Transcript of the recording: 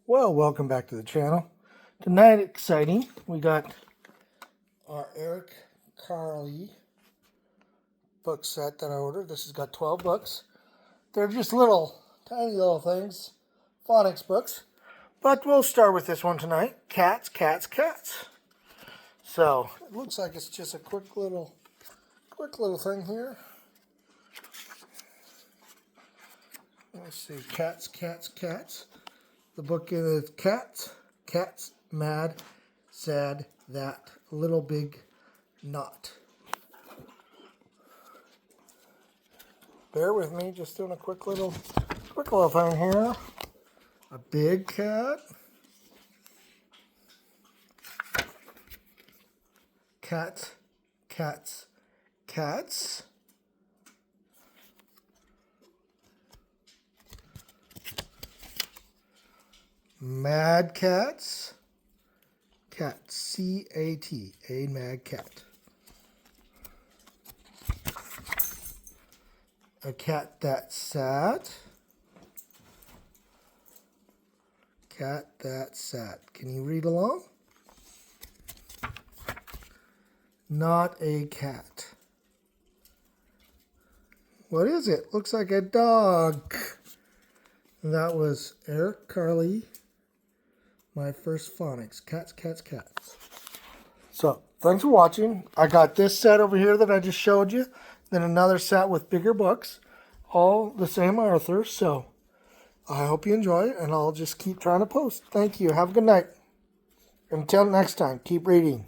Well, welcome back to the channel. Tonight, exciting. We got our Carle book set that I ordered. This has got 12 books. They're just tiny little things, phonics books. But we'll start with this one tonight. Cats, cats, cats. So it looks like it's just a quick little thing here. Let's see, cats, cats, cats. The book is Cats, Cats, Mad, Sad, That, Little Big Knot. Bear with me, just doing a quick little thing here. A big cat. Cats, cats, cats. Mad cats. Cat, C-A-T, a mad cat. A cat that's sad. Cat that's sad. Can you read along? Not a cat. What is it? Looks like a dog. That was Carle. My first phonics. Cats, cats, cats. So, thanks for watching. I got this set over here that I just showed you. Then another set with bigger books. All the same author. So, I hope you enjoy it. And I'll just keep trying to post. Thank you. Have a good night. Until next time, keep reading.